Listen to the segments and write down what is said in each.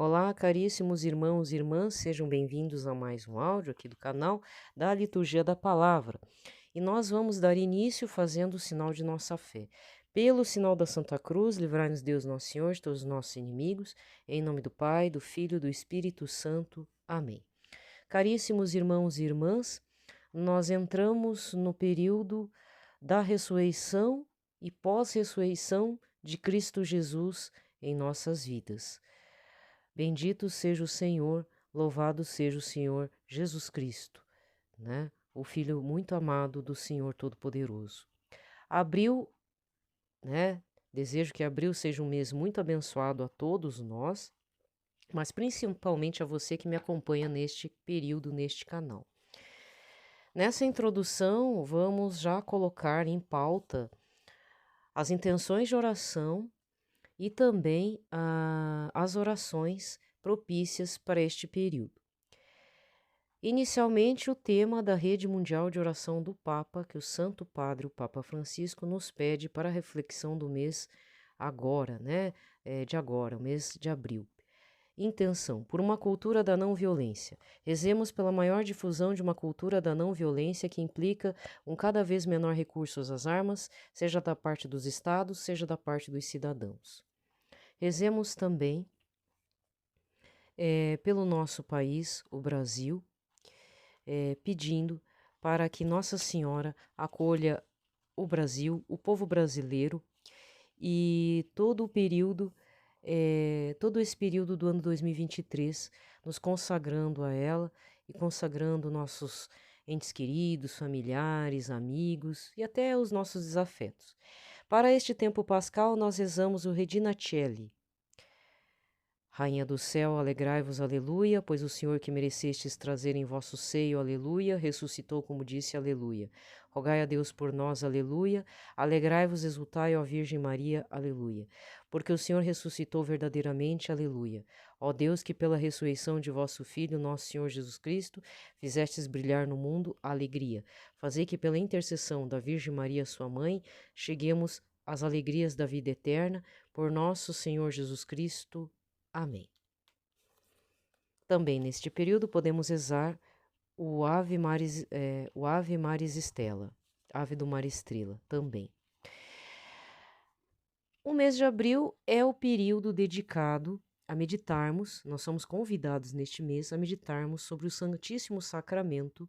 Olá, caríssimos irmãos e irmãs, sejam bem-vindos a mais um áudio aqui do canal da Liturgia da Palavra. E nós vamos dar início fazendo o sinal de nossa fé. Pelo sinal da Santa Cruz, livrai-nos Deus Nosso Senhor de todos os nossos inimigos, em nome do Pai, do Filho e do Espírito Santo. Amém. Caríssimos irmãos e irmãs, nós entramos no período da ressurreição e pós-ressurreição de Cristo Jesus em nossas vidas. Bendito seja o Senhor, louvado seja o Senhor Jesus Cristo, né? O Filho muito amado do Senhor Todo-Poderoso. Abril, né? Desejo que abril seja um mês muito abençoado a todos nós, mas principalmente a você que me acompanha neste período, neste canal. Nessa introdução, vamos já colocar em pauta as intenções de oração e também as orações propícias para este período. Inicialmente, o tema da Rede Mundial de Oração do Papa, que o Santo Padre, o Papa Francisco, nos pede para a reflexão do mês agora, né? O mês de abril. Intenção: por uma cultura da não violência. Rezemos pela maior difusão de uma cultura da não violência que implica um cada vez menor recurso às armas, seja da parte dos estados, seja da parte dos cidadãos. Rezemos também pelo nosso país, o Brasil, pedindo para que Nossa Senhora acolha o Brasil, o povo brasileiro e todo esse período do ano 2023, nos consagrando a ela e consagrando nossos entes queridos, familiares, amigos e até os nossos desafetos. Para este tempo pascal, nós rezamos o Regina Coeli. Rainha do céu, alegrai-vos, aleluia, pois o Senhor que merecestes trazer em vosso seio, aleluia, ressuscitou como disse, aleluia. Rogai a Deus por nós, aleluia, alegrai-vos, exultai, ó Virgem Maria, aleluia. Porque o Senhor ressuscitou verdadeiramente, aleluia. Ó Deus, que pela ressurreição de vosso Filho, nosso Senhor Jesus Cristo, fizestes brilhar no mundo a alegria. Fazei que pela intercessão da Virgem Maria, sua mãe, cheguemos às alegrias da vida eterna, por nosso Senhor Jesus Cristo. Amém. Também neste período podemos rezar o Ave Maris Stella, Ave do Mar Estrela, também. O mês de abril é o período dedicado a meditarmos, nós somos convidados neste mês a meditarmos sobre o Santíssimo Sacramento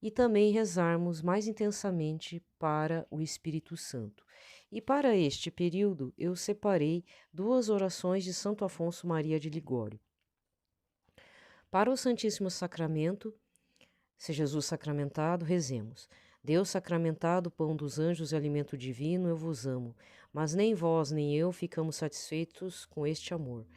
e também rezarmos mais intensamente para o Espírito Santo. E para este período, eu separei 2 orações de Santo Afonso Maria de Ligório. Para o Santíssimo Sacramento, se Jesus sacramentado, rezemos. Deus sacramentado, pão dos anjos e alimento divino, eu vos amo, mas nem vós nem eu ficamos satisfeitos com este amor.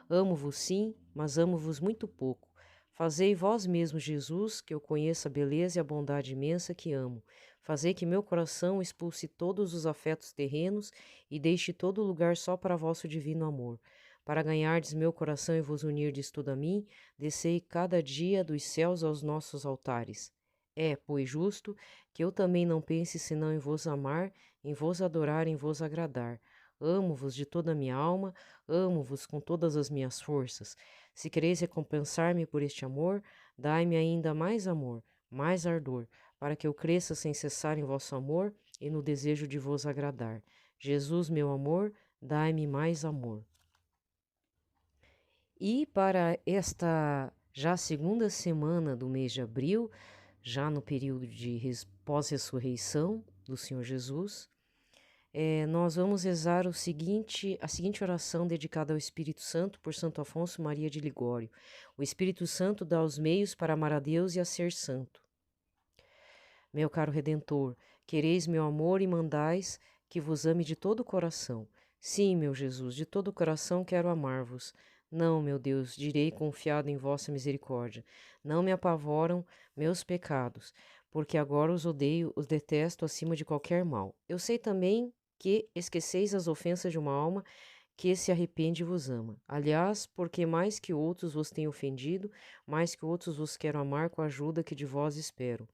Amo-vos sim, mas amo-vos muito pouco. Fazei vós mesmo, Jesus, que eu conheça a beleza e a bondade imensa que amo. Fazei que meu coração expulse todos os afetos terrenos e deixe todo lugar só para vosso divino amor. Para ganhardes meu coração e vos unirdes tudo a mim, descei cada dia dos céus aos nossos altares. É, pois, justo que eu também não pense senão em vos amar, em vos adorar, em vos agradar. Amo-vos de toda a minha alma, amo-vos com todas as minhas forças. Se quereis recompensar-me por este amor, dai-me ainda mais amor, mais ardor, para que eu cresça sem cessar em vosso amor e no desejo de vos agradar. Jesus, meu amor, dai-me mais amor. E para esta já segunda semana do mês de abril, já no período de pós-ressurreição do Senhor Jesus, nós vamos rezar a seguinte oração dedicada ao Espírito Santo por Santo Afonso Maria de Ligório. O Espírito Santo dá os meios para amar a Deus e a ser santo. Meu caro Redentor, quereis meu amor e mandais que vos ame de todo o coração. Sim, meu Jesus, de todo o coração quero amar-vos. Não, meu Deus, direi confiado em vossa misericórdia. Não me apavoram meus pecados, porque agora os odeio, os detesto acima de qualquer mal. Eu sei também que esqueceis as ofensas de uma alma que se arrepende e vos ama. Aliás, porque mais que outros vos tenho ofendido, mais que outros vos quero amar com a ajuda que de vós espero.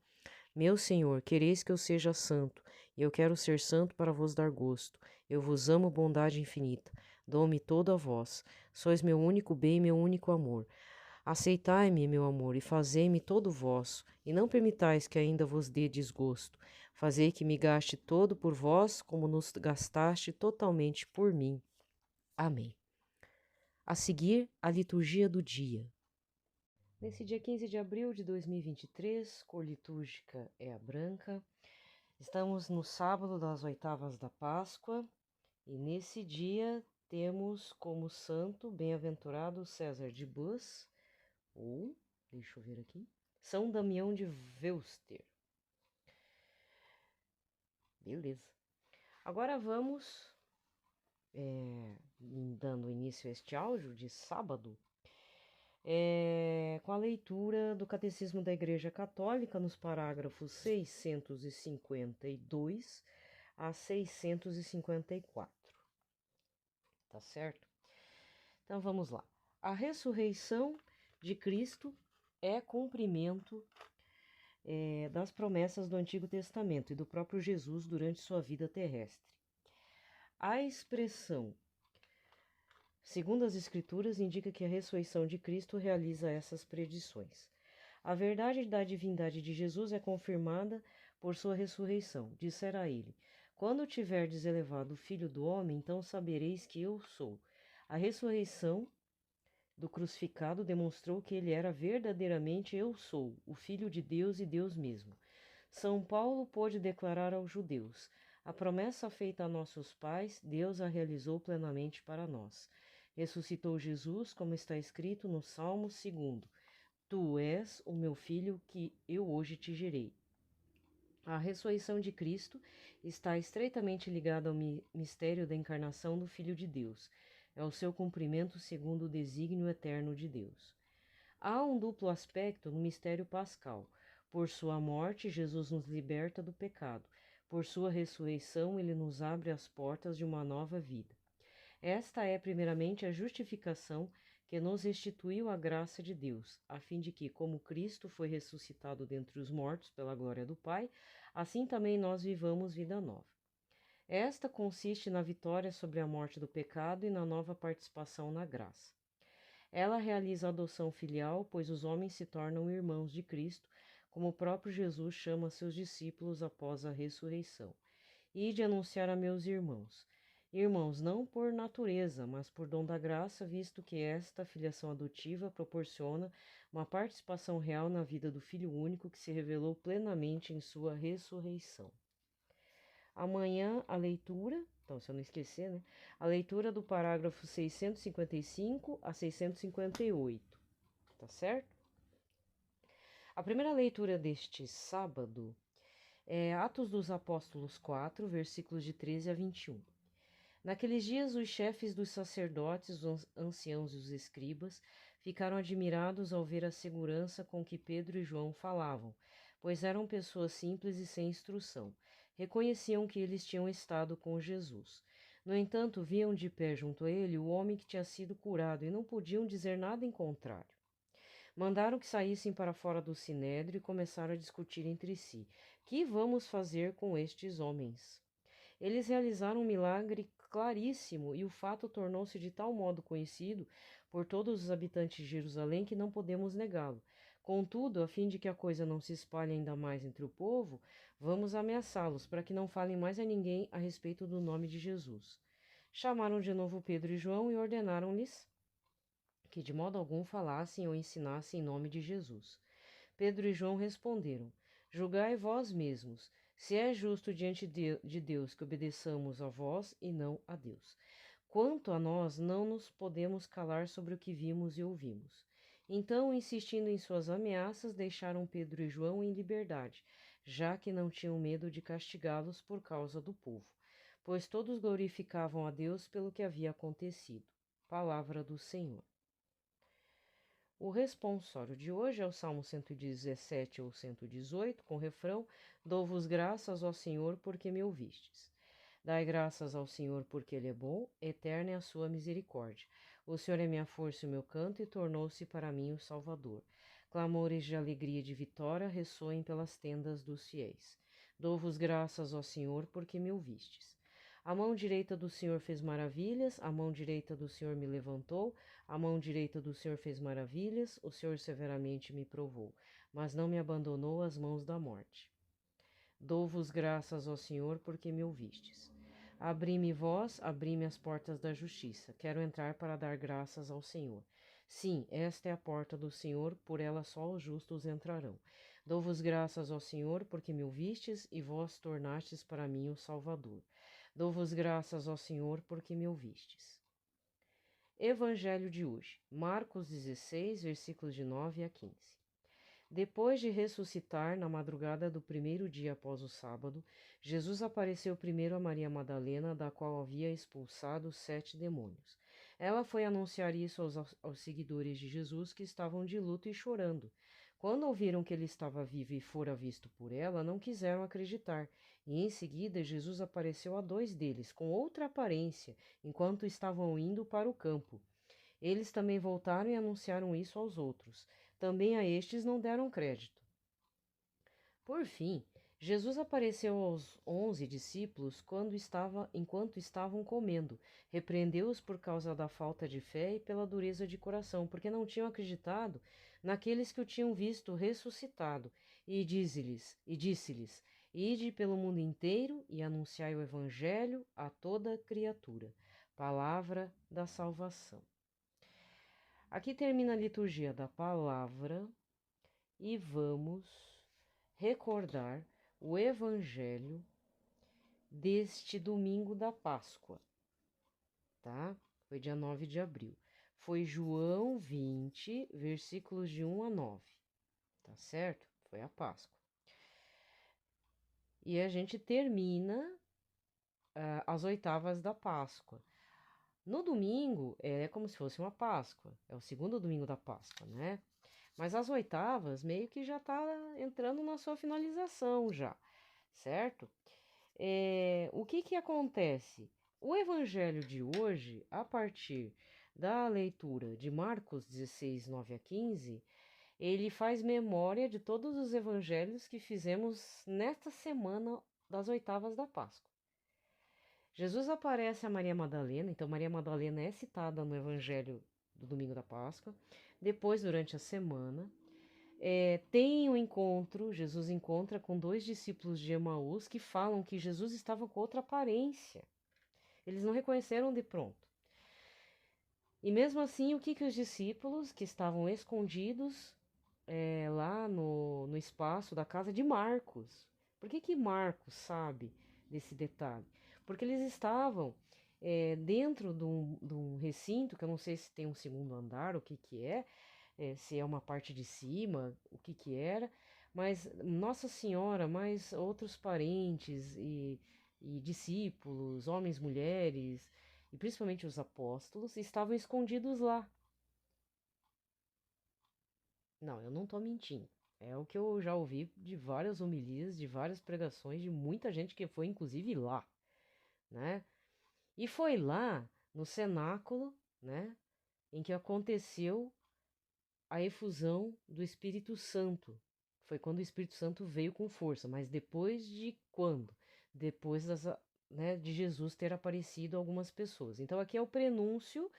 Meu Senhor, quereis que eu seja santo, e eu quero ser santo para vos dar gosto. Eu vos amo, bondade infinita. Dou-me todo a vós. Sois meu único bem, meu único amor. Aceitai-me, meu amor, e fazei-me todo vosso, e não permitais que ainda vos dê desgosto. Fazei que me gaste todo por vós, como nos gastaste totalmente por mim. Amém. A seguir, a liturgia do dia. Nesse dia 15 de abril de 2023, cor litúrgica é a branca. Estamos no sábado das oitavas da Páscoa, e nesse dia temos como santo bem-aventurado César de Bus, ou, deixa eu ver aqui, São Damião de Veuster. Beleza. Agora vamos, dando início a este áudio de sábado, com a leitura do Catecismo da Igreja Católica nos parágrafos 652 a 654. Tá certo? Então vamos lá. A ressurreição de Cristo é cumprimento das promessas do Antigo Testamento e do próprio Jesus durante sua vida terrestre. A expressão segundo as Escrituras indica que a ressurreição de Cristo realiza essas predições. A verdade da divindade de Jesus é confirmada por sua ressurreição. Dissera ele: quando tiverdes elevado o Filho do Homem, então sabereis que eu sou. A ressurreição do crucificado demonstrou que ele era verdadeiramente eu sou, o Filho de Deus e Deus mesmo. São Paulo pôde declarar aos judeus: a promessa feita a nossos pais, Deus a realizou plenamente para nós. Ressuscitou Jesus, como está escrito no Salmo 2: Tu és o meu filho que eu hoje te gerei. A ressurreição de Cristo está estreitamente ligada ao mistério da encarnação do Filho de Deus. É o seu cumprimento segundo o desígnio eterno de Deus. Há um duplo aspecto no mistério pascal. Por sua morte, Jesus nos liberta do pecado. Por sua ressurreição, ele nos abre as portas de uma nova vida. Esta é, primeiramente, a justificação que nos restituiu a graça de Deus, a fim de que, como Cristo foi ressuscitado dentre os mortos pela glória do Pai, assim também nós vivamos vida nova. Esta consiste na vitória sobre a morte do pecado e na nova participação na graça. Ela realiza a adoção filial, pois os homens se tornam irmãos de Cristo, como o próprio Jesus chama seus discípulos após a ressurreição. Ide anunciar a meus irmãos. Irmãos, não por natureza, mas por dom da graça, visto que esta filiação adotiva proporciona uma participação real na vida do Filho único que se revelou plenamente em sua ressurreição. Amanhã a leitura, então se eu não esquecer, né? A leitura do parágrafo 655 a 658, tá certo? A primeira leitura deste sábado é Atos dos Apóstolos 4, versículos de 13 a 21. Naqueles dias, os chefes dos sacerdotes, os anciãos e os escribas ficaram admirados ao ver a segurança com que Pedro e João falavam, pois eram pessoas simples e sem instrução. Reconheciam que eles tinham estado com Jesus. No entanto, viam de pé junto a ele o homem que tinha sido curado e não podiam dizer nada em contrário. Mandaram que saíssem para fora do sinédrio e começaram a discutir entre si: que vamos fazer com estes homens? Eles realizaram um milagre claríssimo e o fato tornou-se de tal modo conhecido por todos os habitantes de Jerusalém que não podemos negá-lo. Contudo, a fim de que a coisa não se espalhe ainda mais entre o povo, vamos ameaçá-los para que não falem mais a ninguém a respeito do nome de Jesus. Chamaram de novo Pedro e João e ordenaram-lhes que de modo algum falassem ou ensinassem em nome de Jesus. Pedro e João responderam: julgai vós mesmos, se é justo diante de Deus que obedeçamos a vós e não a Deus. Quanto a nós, não nos podemos calar sobre o que vimos e ouvimos. Então, insistindo em suas ameaças, deixaram Pedro e João em liberdade, já que não tinham medo de castigá-los por causa do povo, pois todos glorificavam a Deus pelo que havia acontecido. Palavra do Senhor. O responsório de hoje é o Salmo 117 ou 118, com o refrão: Dou-vos graças, ó Senhor, porque me ouvistes. Dai graças ao Senhor, porque Ele é bom, eterna é a sua misericórdia. O Senhor é minha força e o meu canto, e tornou-se para mim o Salvador. Clamores de alegria e de vitória ressoem pelas tendas dos fiéis. Dou-vos graças, ó Senhor, porque me ouvistes. A mão direita do Senhor fez maravilhas, a mão direita do Senhor me levantou, a mão direita do Senhor fez maravilhas, o Senhor severamente me provou, mas não me abandonou às mãos da morte. Dou-vos graças, ó Senhor, porque me ouvistes. Abri-me vós, abri-me as portas da justiça. Quero entrar para dar graças ao Senhor. Sim, esta é a porta do Senhor, por ela só os justos entrarão. Dou-vos graças, ó Senhor, porque me ouvistes e vós tornastes para mim o Salvador. Dou-vos graças, ó Senhor, porque me ouvistes. Evangelho de hoje, Marcos 16, versículos de 9 a 15. Depois de ressuscitar na madrugada do primeiro dia após o sábado, Jesus apareceu primeiro a Maria Madalena, da qual havia expulsado 7 demônios. Ela foi anunciar isso aos seguidores de Jesus, que estavam de luto e chorando. Quando ouviram que ele estava vivo e fora visto por ela, não quiseram acreditar, e em seguida Jesus apareceu a 2 deles, com outra aparência, enquanto estavam indo para o campo. Eles também voltaram e anunciaram isso aos outros. Também a estes não deram crédito. Por fim, Jesus apareceu aos 11 discípulos enquanto estavam comendo. Repreendeu-os por causa da falta de fé e pela dureza de coração, porque não tinham acreditado naqueles que o tinham visto ressuscitado. E disse-lhes: Ide pelo mundo inteiro e anunciai o evangelho a toda criatura. Palavra da salvação. Aqui termina a liturgia da palavra e vamos recordar o evangelho deste domingo da Páscoa, tá? Foi dia 9 de abril. Foi João 20, versículos de 1 a 9, tá certo? Foi a Páscoa. E a gente termina as oitavas da Páscoa. No domingo é como se fosse uma Páscoa, é o segundo domingo da Páscoa, né? Mas as oitavas meio que já está entrando na sua finalização já, certo? O que acontece? O evangelho de hoje, a partir da leitura de Marcos 16, 9 a 15, ele faz memória de todos os evangelhos que fizemos nesta semana das oitavas da Páscoa. Jesus aparece a Maria Madalena, então Maria Madalena é citada no Evangelho do Domingo da Páscoa. Depois, durante a semana, tem um encontro, Jesus encontra com 2 discípulos de Emaús que falam que Jesus estava com outra aparência. Eles não reconheceram de pronto. E mesmo assim, o que os discípulos que estavam escondidos lá no espaço da casa de Marcos? Por que Marcos sabe desse detalhe? Porque eles estavam dentro de um recinto, que eu não sei se tem um segundo andar, o que é, se é uma parte de cima, o que era, mas Nossa Senhora, mais outros parentes e discípulos, homens, mulheres, e principalmente os apóstolos, estavam escondidos lá. Não, eu não estou mentindo. É o que eu já ouvi de várias homilias, de várias pregações, de muita gente que foi inclusive lá, né? E foi lá no cenáculo, né, em que aconteceu a efusão do Espírito Santo. Foi quando o Espírito Santo veio com força, mas depois de quando? Depois de Jesus ter aparecido a algumas pessoas. Então aqui é o prenúncio,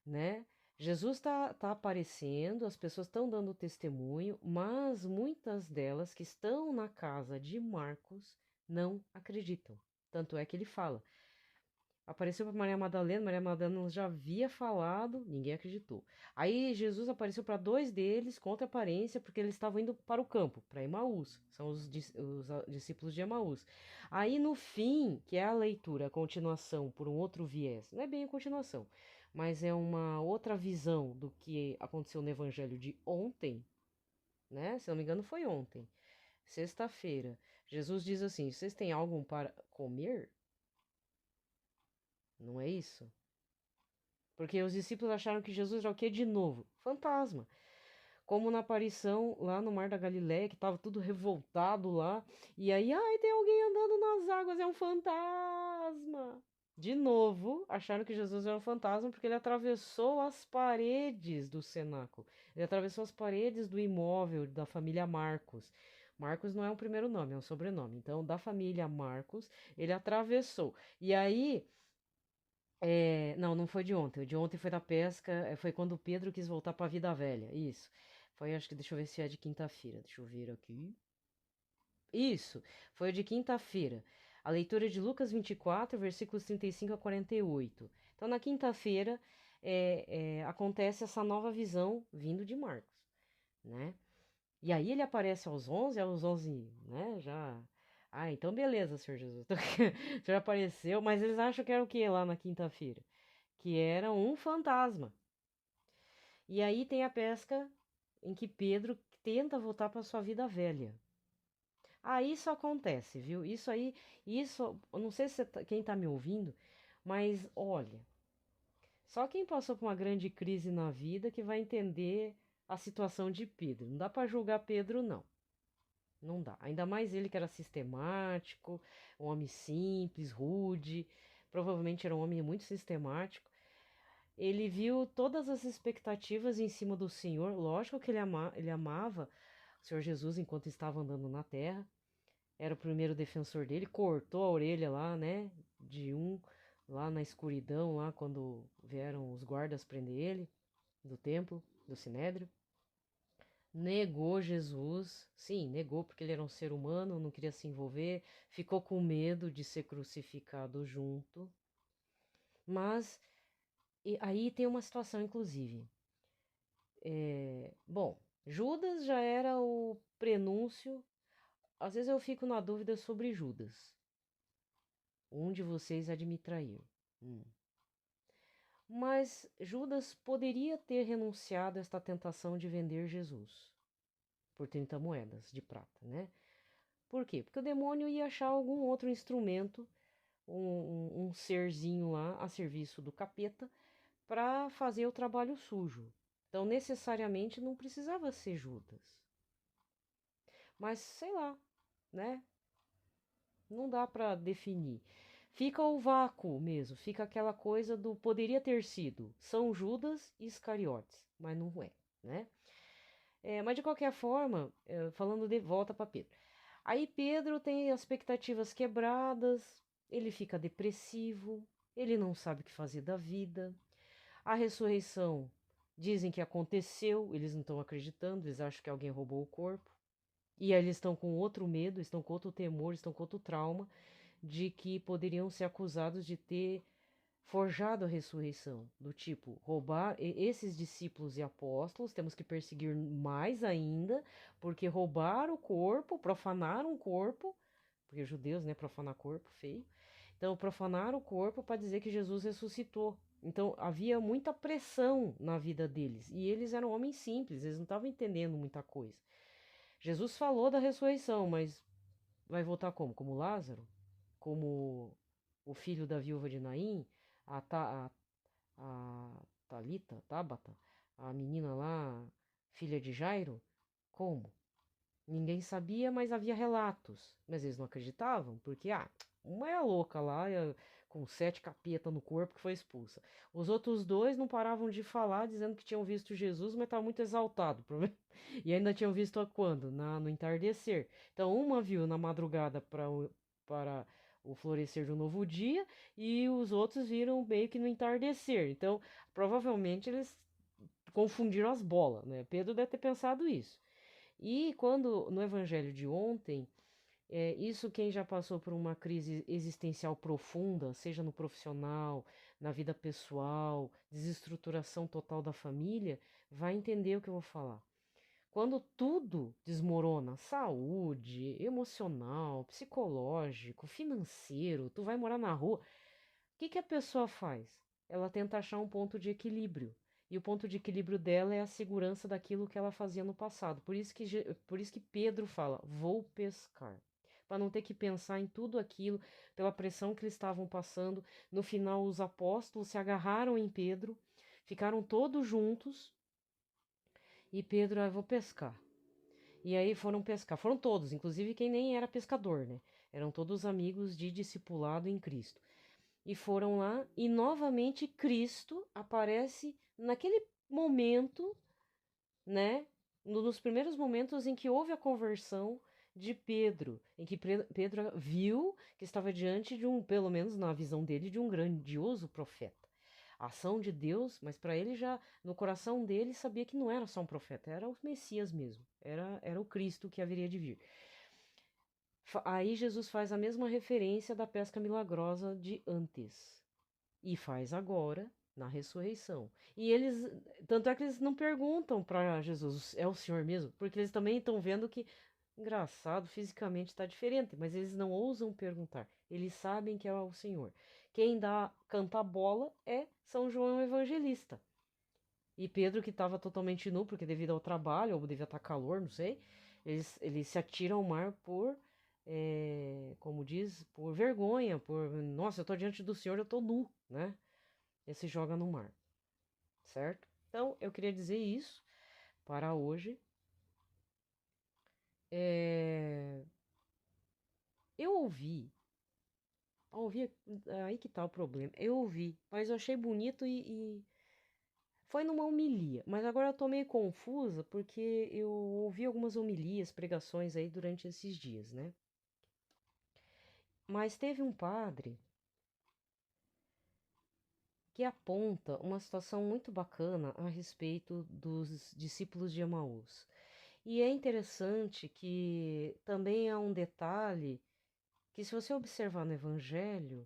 né? Jesus tá aparecendo, as pessoas estão dando testemunho, mas muitas delas que estão na casa de Marcos não acreditam. Tanto é que ele fala: apareceu para Maria Madalena já havia falado, ninguém acreditou. Aí Jesus apareceu para 2 deles, com outra aparência, porque eles estavam indo para o campo, para Emaús, são os discípulos de Emaús. Aí no fim, que é a leitura, a continuação por um outro viés, não é bem a continuação, mas é uma outra visão do que aconteceu no evangelho de ontem, né? Se não me engano foi ontem, sexta-feira. Jesus diz assim: vocês têm algo para comer? Não é isso? Porque os discípulos acharam que Jesus era o quê de novo? Fantasma. Como na aparição lá no Mar da Galileia, que estava tudo revoltado lá. E aí, ai, tem alguém andando nas águas, é um fantasma. De novo, acharam que Jesus era um fantasma porque ele atravessou as paredes do cenáculo. Ele atravessou as paredes do imóvel da família Marcos. Marcos não é um primeiro nome, é um sobrenome. Então, da família Marcos, ele atravessou. E aí, não foi de ontem. O de ontem foi da pesca, foi quando o Pedro quis voltar para a vida velha. Isso. Foi, acho que, deixa eu ver se é de quinta-feira. Deixa eu ver aqui. Isso, foi o de quinta-feira. A leitura de Lucas 24, versículos 35 a 48. Então, na quinta-feira, acontece essa nova visão vindo de Marcos, né? E aí ele aparece aos 11, né? Já. Ah, então beleza, Senhor Jesus. Então, o Senhor apareceu, mas eles acham que era o que lá na quinta-feira? Que era um fantasma. E aí tem a pesca em que Pedro tenta voltar para sua vida velha. Ah, isso acontece, viu? Isso aí, eu não sei se quem tá me ouvindo, mas olha, só quem passou por uma grande crise na vida que vai entender a situação de Pedro. Não dá para julgar Pedro, não. Não dá. Ainda mais ele que era sistemático, um homem simples, rude, provavelmente era um homem muito sistemático. Ele viu todas as expectativas em cima do Senhor. Lógico que ele amava o Senhor Jesus enquanto estava andando na terra. Era o primeiro defensor dele, cortou a orelha lá, né, de um, lá na escuridão, lá quando vieram os guardas prender ele, do templo, do Sinédrio. Negou Jesus, sim, negou porque ele era um ser humano, não queria se envolver, ficou com medo de ser crucificado junto. Mas aí tem uma situação, inclusive. Bom, Judas já era o prenúncio. Às vezes eu fico na dúvida sobre Judas. Um de vocês há de me trair. Mas Judas poderia ter renunciado a esta tentação de vender Jesus por 30 moedas de prata, né? Por quê? Porque o demônio ia achar algum outro instrumento, um serzinho lá a serviço do capeta, para fazer o trabalho sujo. Então, necessariamente não precisava ser Judas. Mas sei lá, né? Não dá para definir. Fica o vácuo mesmo, fica aquela coisa do poderia ter sido São Judas e Iscariotes, mas não é, né? Mas de qualquer forma, falando de volta para Pedro. Aí Pedro tem as expectativas quebradas, ele fica depressivo, ele não sabe o que fazer da vida. A ressurreição dizem que aconteceu, eles não estão acreditando, eles acham que alguém roubou o corpo. E aí eles estão com outro medo, estão com outro temor, estão com outro trauma de que poderiam ser acusados de ter forjado a ressurreição, do tipo, roubar esses discípulos e apóstolos, temos que perseguir mais ainda, porque roubaram o corpo, profanaram o corpo, porque judeus, né, profanar corpo, feio. Então, profanaram o corpo para dizer que Jesus ressuscitou. Então, havia muita pressão na vida deles, e eles eram homens simples, eles não estavam entendendo muita coisa. Jesus falou da ressurreição, mas vai voltar como? Como Lázaro? Como o filho da viúva de Naim? A Talita, Tabata? A menina lá, filha de Jairo? Como? Ninguém sabia, mas havia relatos. Mas eles não acreditavam, porque, uma é a louca lá, com 7 capeta no corpo, que foi expulsa. Os outros dois não paravam de falar, dizendo que tinham visto Jesus, mas estavam muito exaltados. E ainda tinham visto a quando? No entardecer. Então, uma viu na madrugada para o florescer de um novo dia, e os outros viram meio que no entardecer. Então, provavelmente eles confundiram as bolas, né? Pedro deve ter pensado isso. E quando no evangelho de ontem, isso quem já passou por uma crise existencial profunda, seja no profissional, na vida pessoal, desestruturação total da família, vai entender o que eu vou falar. Quando tudo desmorona, saúde, emocional, psicológico, financeiro, tu vai morar na rua, o que que a pessoa faz? Ela tenta achar um ponto de equilíbrio. E o ponto de equilíbrio dela é a segurança daquilo que ela fazia no passado. Por isso que Pedro fala: vou pescar. Para não ter que pensar em tudo aquilo, pela pressão que eles estavam passando. No final, os apóstolos se agarraram em Pedro, ficaram todos juntos. E Pedro, eu vou pescar. E aí foram pescar. Foram todos, inclusive quem nem era pescador, né? Eram todos amigos de discipulado em Cristo. E foram lá, e novamente Cristo aparece naquele momento, né? Nos primeiros momentos em que houve a conversão de Pedro, em que Pedro viu que estava diante de pelo menos na visão dele, de um grandioso profeta. A ação de Deus, mas para ele já, no coração dele, sabia que não era só um profeta, era o Messias mesmo, era o Cristo que haveria de vir. Aí Jesus faz a mesma referência da pesca milagrosa de antes e faz agora na ressurreição. E eles, tanto é que eles não perguntam para Jesus, é o Senhor mesmo? Porque eles também estão vendo que, engraçado, fisicamente está diferente, mas eles não ousam perguntar. Eles sabem que é o Senhor. Quem canta a bola é São João Evangelista. E Pedro, que estava totalmente nu, porque devido ao trabalho, ou devia estar calor, não sei, eles se atiram ao mar como diz, por vergonha, nossa, eu estou diante do Senhor, eu estou nu, né? E se joga no mar, certo? Então, eu queria dizer isso para hoje. Eu ouvi, aí que tá o problema. Eu ouvi, mas eu achei bonito e foi numa homilia. Mas agora eu tô meio confusa porque eu ouvi algumas homilias, pregações aí durante esses dias, né? Mas teve um padre que aponta uma situação muito bacana a respeito dos discípulos de Emaús. E é interessante que também há um detalhe que, se você observar no Evangelho,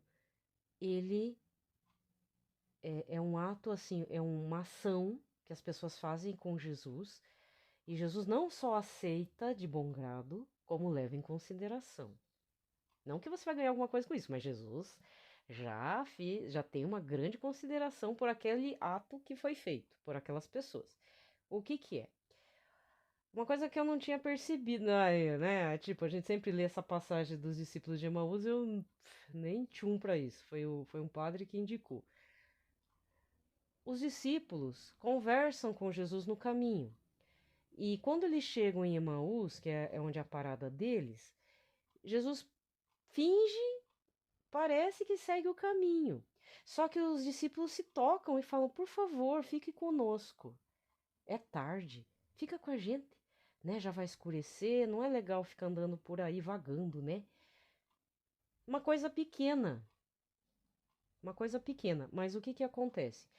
ele é um ato assim, é uma ação que as pessoas fazem com Jesus, e Jesus não só aceita de bom grado, como leva em consideração. Não que você vai ganhar alguma coisa com isso, mas Jesus já tem uma grande consideração por aquele ato que foi feito por aquelas pessoas. O que que é? Uma coisa que eu não tinha percebido, né? Tipo, a gente sempre lê essa passagem dos discípulos de Emaús, eu nem tchum pra isso. Foi um padre que indicou. Os discípulos conversam com Jesus no caminho. E quando eles chegam em Emaús, que é onde é a parada deles, Jesus finge, parece que segue o caminho. Só que os discípulos se tocam e falam: por favor, fique conosco. É tarde, fica com a gente, né? Já vai escurecer, não é legal ficar andando por aí vagando, né? Uma coisa pequena, mas o que que acontece?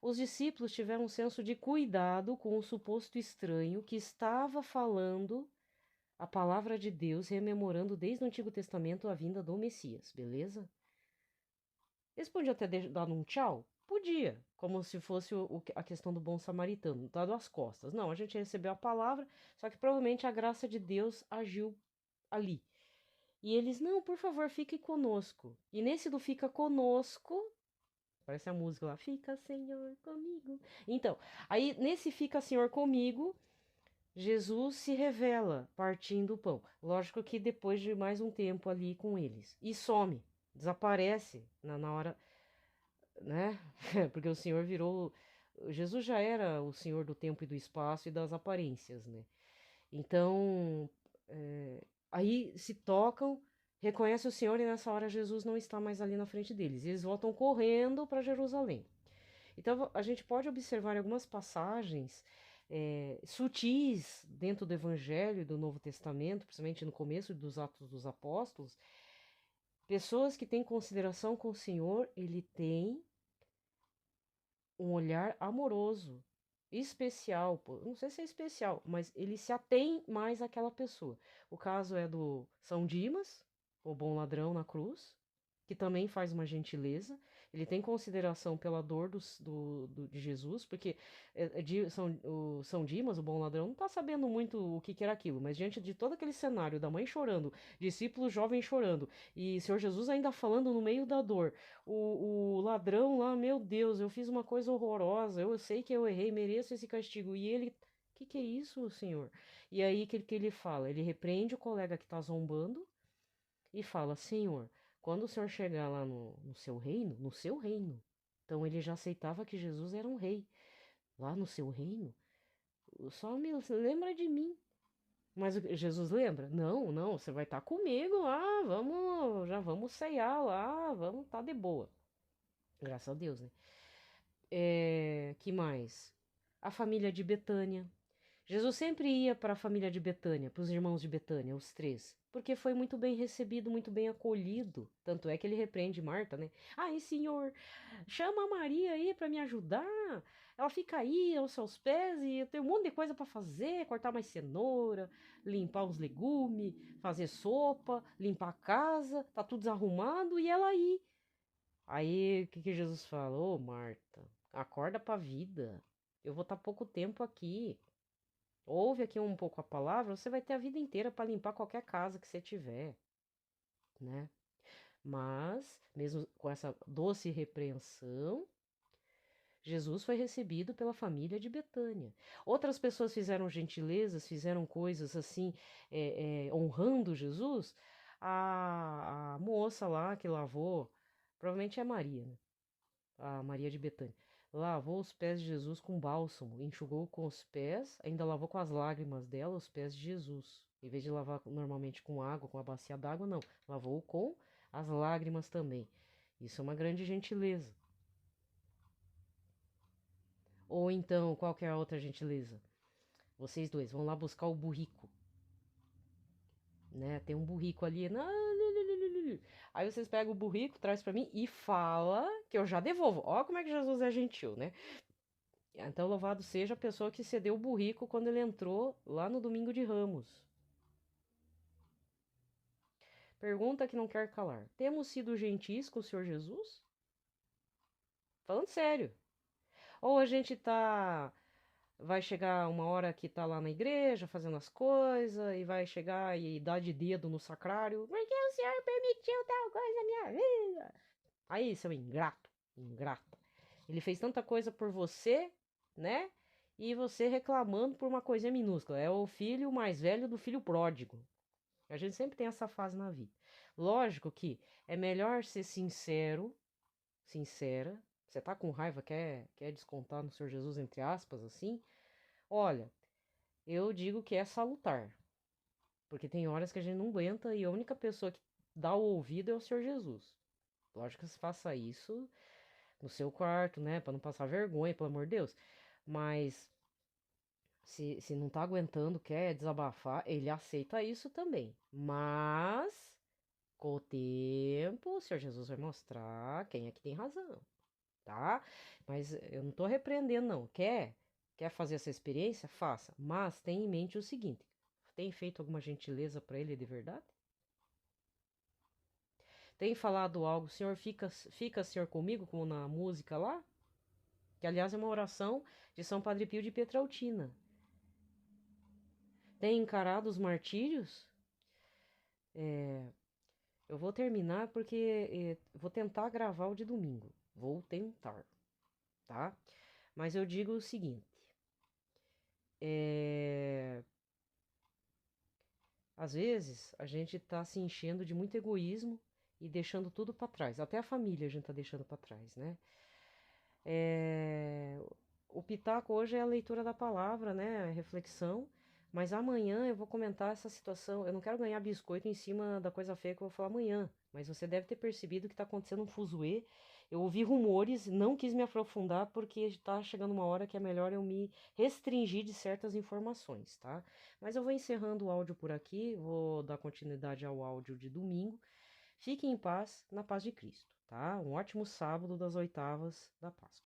Os discípulos tiveram um senso de cuidado com o suposto estranho que estava falando a palavra de Deus, rememorando desde o Antigo Testamento a vinda do Messias, beleza? Eles podiam até dar um tchau? Podia, como se fosse a questão do bom samaritano, dado as costas. Não, a gente recebeu a palavra, só que provavelmente a graça de Deus agiu ali. E eles, não, por favor, fique conosco. E nesse do fica conosco, parece a música lá, fica Senhor comigo. Então, aí nesse fica Senhor comigo, Jesus se revela partindo o pão. Lógico que depois de mais um tempo ali com eles. E some, desaparece na hora, né? Porque o Senhor virou. Jesus já era o Senhor do tempo e do espaço e das aparências, né? Então, aí se tocam, reconhecem o Senhor e nessa hora Jesus não está mais ali na frente deles. Eles voltam correndo para Jerusalém. Então, a gente pode observar em algumas passagens sutis dentro do Evangelho e do Novo Testamento, principalmente no começo dos Atos dos Apóstolos, pessoas que têm consideração com o Senhor, ele tem um olhar amoroso, especial, não sei se é especial, mas ele se atém mais àquela pessoa. O caso é do São Dimas, o bom ladrão na cruz, que também faz uma gentileza, ele tem consideração pela dor de Jesus, porque o São Dimas, o bom ladrão, não está sabendo muito o que era aquilo, mas diante de todo aquele cenário da mãe chorando, discípulo jovem chorando, e Senhor Jesus ainda falando no meio da dor, o ladrão lá, meu Deus, eu fiz uma coisa horrorosa, eu sei que eu errei, mereço esse castigo, e ele... Que é isso, Senhor? E aí que ele fala? Ele repreende o colega que está zombando e fala: Senhor, quando o Senhor chegar lá no seu reino, no seu reino. Então ele já aceitava que Jesus era um rei. Lá no seu reino, só me lembra de mim. Mas Jesus lembra? Não, não, você vai estar comigo lá, já vamos ceiar lá, vamos estar de boa. Graças a Deus, né? Que mais? A família de Betânia. Jesus sempre ia para a família de Betânia, para os irmãos de Betânia, os três, porque foi muito bem recebido, muito bem acolhido. Tanto é que ele repreende Marta, né? Ai, Senhor, chama a Maria aí para me ajudar. Ela fica aí aos seus pés e eu tenho um monte de coisa para fazer, cortar mais cenoura, limpar os legumes, fazer sopa, limpar a casa, tá tudo desarrumado e ela aí. Aí, o que que Jesus falou? Ô, Marta, acorda pra vida. Eu vou estar pouco tempo aqui. Ouve aqui um pouco a palavra, você vai ter a vida inteira para limpar qualquer casa que você tiver, né? Mas, mesmo com essa doce repreensão, Jesus foi recebido pela família de Betânia. Outras pessoas fizeram gentilezas, fizeram coisas assim, honrando Jesus. A moça lá que lavou, provavelmente é Maria, né? A Maria de Betânia. Lavou os pés de Jesus com bálsamo, enxugou com os pés, ainda lavou com as lágrimas dela os pés de Jesus. Em vez de lavar normalmente com água, com a bacia d'água, não. Lavou com as lágrimas também. Isso é uma grande gentileza. Ou então, qual que é a outra gentileza? Vocês dois vão lá buscar o burrico, né? Tem um burrico ali. Aí vocês pegam o burrico, traz para mim e fala que eu já devolvo. Ó como é que Jesus é gentil, né? Então, louvado seja a pessoa que cedeu o burrico quando ele entrou lá no domingo de Ramos. Pergunta que não quer calar. Temos sido gentis com o Senhor Jesus? Falando sério. Ou a gente tá. Vai chegar uma hora que tá lá na igreja fazendo as coisas e vai chegar e dar de dedo no sacrário. Porque o Senhor permitiu tal coisa na minha vida? Aí, seu ingrato, ingrata. Ele fez tanta coisa por você, né? E você reclamando por uma coisinha minúscula. É o filho mais velho do filho pródigo. A gente sempre tem essa fase na vida. Lógico que é melhor ser sincero, sincera. Você tá com raiva, quer descontar no Senhor Jesus, entre aspas, assim? Olha, eu digo que é salutar. Porque tem horas que a gente não aguenta e a única pessoa que dá o ouvido é o Senhor Jesus. Lógico que você faça isso no seu quarto, né? Pra não passar vergonha, pelo amor de Deus. Mas se não tá aguentando, quer desabafar, ele aceita isso também. Mas, com o tempo, o Senhor Jesus vai mostrar quem é que tem razão, tá? Mas eu não tô repreendendo, não. Quer fazer essa experiência? Faça. Mas tenha em mente o seguinte: tem feito alguma gentileza para ele de verdade? Tem falado algo, Senhor, fica, Senhor, comigo, como na música lá? Que, aliás, é uma oração de São Padre Pio de Pietrautina. Tem encarado os martírios? Eu vou terminar porque vou tentar gravar o de domingo. Vou tentar, tá? Mas eu digo o seguinte: é, às vezes a gente tá se enchendo de muito egoísmo e deixando tudo para trás. Até a família a gente tá deixando para trás, né? É, o pitaco hoje é a leitura da palavra, né? A reflexão. Mas amanhã eu vou comentar essa situação. Eu não quero ganhar biscoito em cima da coisa feia que eu vou falar amanhã. Mas você deve ter percebido que está acontecendo um fuzuê. Eu ouvi rumores, não quis me aprofundar porque está chegando uma hora que é melhor eu me restringir de certas informações, tá? Mas eu vou encerrando o áudio por aqui, vou dar continuidade ao áudio de domingo. Fiquem em paz, na paz de Cristo, tá? Um ótimo sábado das oitavas da Páscoa.